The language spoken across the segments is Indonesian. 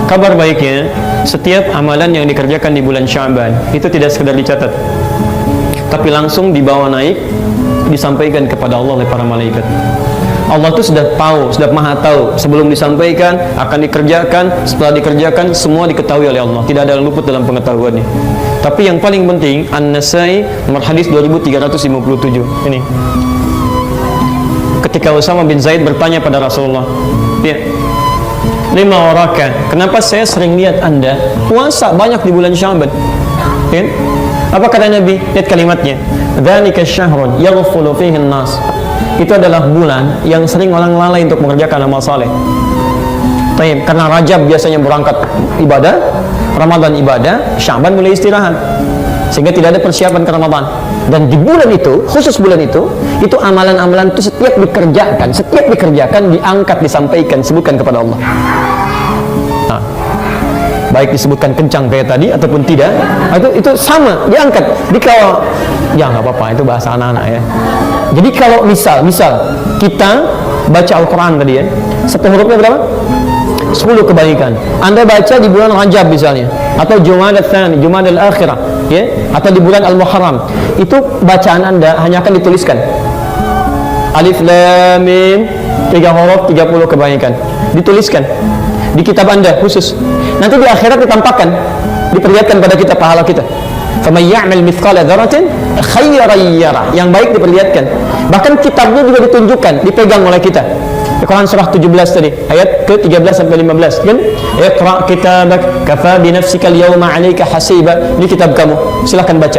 Kabar baiknya, setiap amalan yang dikerjakan di bulan Sya'ban itu tidak sekedar dicatat, tapi langsung dibawa naik, disampaikan kepada Allah oleh para malaikat. Allah itu sudah tahu, sudah maha tahu sebelum disampaikan, akan dikerjakan, setelah dikerjakan, semua diketahui oleh Allah. Tidak ada yang luput dalam pengetahuannya. Tapi yang paling penting, An-Nasai nomor hadis 2357 ini. Ketika Usama bin Zaid bertanya pada Rasulullah, ya, lima waraka, kenapa saya sering lihat Anda puasa banyak di bulan Sya'ban? Ya? Apa kata Nabi? Lihat kalimatnya, dzalika syahrun yaghfulu fihi an-nas. Itu adalah bulan yang sering orang lalai untuk mengerjakan amal saleh. Baik, karena Rajab biasanya berangkat ibadah, Ramadan ibadah, Sya'ban mulai istirahat, sehingga tidak ada persiapan ke Ramadan. Dan di bulan itu, khusus bulan itu amalan-amalan itu setiap dikerjakan, diangkat, disampaikan, disebutkan kepada Allah. Nah, baik disebutkan kencang kayak tadi ataupun tidak, itu sama, diangkat. Jadi kalau ya nggak apa-apa, itu bahasa anak-anak ya. Jadi kalau misal kita baca Al-Quran tadi ya, satu hurufnya berapa? 10 kebaikan. Anda baca di bulan Rajab misalnya, atau Jumadal Tsani, Jumadal Akhirah, ya, atau di bulan Al-Muharram, itu bacaan Anda hanya akan dituliskan. Alif Lam Mim, 3 huruf, 30 kebaikan. Dituliskan di kitab Anda khusus. Nanti di akhirat ditampakkan, diperlihatkan pada kita pahala kita. Faman ya'mal mithqala dzarratin khairan yarah. Yang baik diperlihatkan. Bahkan kitabnya juga ditunjukkan, dipegang oleh kita. Quran surah 17 tadi, ayat ke-13 sampai 15 kan? Iqra kitabak kafa bi nafsika al-yawma 'alaika hasiba. Ini kitab kamu, silakan baca.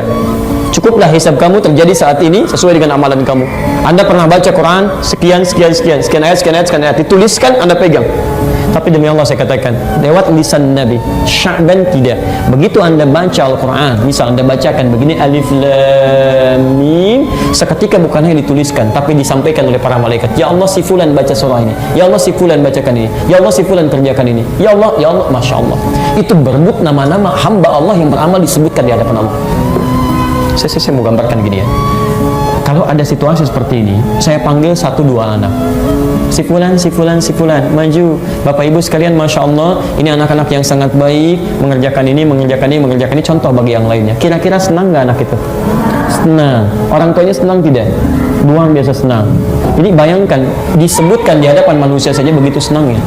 Cukuplah hisab kamu terjadi saat ini sesuai dengan amalan kamu. Anda pernah baca Quran sekian ayat, dituliskan, Anda pegang. Tapi demi Allah saya katakan, lewat lisan Nabi, Sya'ban tidak. Begitu Anda baca Al-Quran, misal Anda bacakan begini, Alif Lam Mim, seketika bukan hanya dituliskan, tapi disampaikan oleh para malaikat. Ya Allah, si fulan baca surah ini. Ya Allah, si fulan bacakan ini. Ya Allah, si fulan kerjakan ini. Ya Allah, Masya Allah. Itu berebut nama-nama hamba Allah yang beramal disebutkan di hadapan Allah. Saya mau gambarkan gini ya. Kalau ada situasi seperti ini, saya panggil 1-2 anak. Si fulan, maju. Bapak ibu sekalian, Masya Allah, ini anak-anak yang sangat baik, mengerjakan ini, contoh bagi yang lainnya. Kira-kira senang nggak anak itu? Senang. Orang tuanya senang tidak? Buang biasa senang. Jadi bayangkan, disebutkan di hadapan manusia saja begitu senangnya.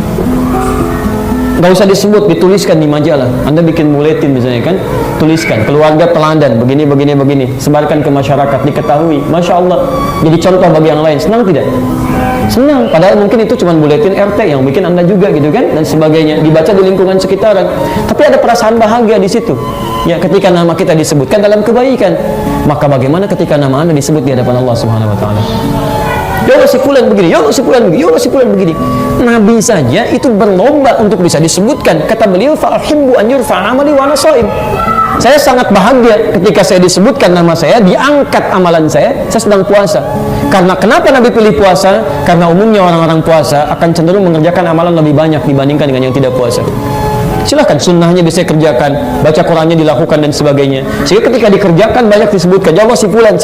Gak usah disebut, dituliskan di majalah. Anda bikin buletin misalnya kan, tuliskan keluarga teladan begini, sebarkan ke masyarakat, diketahui. Masya Allah, jadi contoh bagi yang lain. Senang tidak? Senang, padahal mungkin itu cuma buletin RT yang bikin Anda juga gitu kan, dan sebagainya, dibaca di lingkungan sekitaran. Tapi ada perasaan bahagia di situ. Ya, ketika nama kita disebutkan dalam kebaikan. Maka bagaimana ketika nama Anda disebut di hadapan Allah Subhanahu wa taala? Ya Allah, si fulan begini, ya Allah, si fulan begini, ya Allah, si fulan begini. Nabi saja itu berlomba untuk bisa disebutkan. Kata beliau, fa'ahibbu an yurfa'a amali wa ana shaim. Saya sangat bahagia ketika saya disebutkan nama saya, diangkat amalan saya sedang puasa. Karena kenapa Nabi pilih puasa? Karena umumnya orang-orang puasa akan cenderung mengerjakan amalan lebih banyak dibandingkan dengan yang tidak puasa. Silahkan, sunnahnya bisa kerjakan, baca Qurannya dilakukan dan sebagainya. Sehingga ketika dikerjakan banyak disebutkan, ya Allah, si fulan.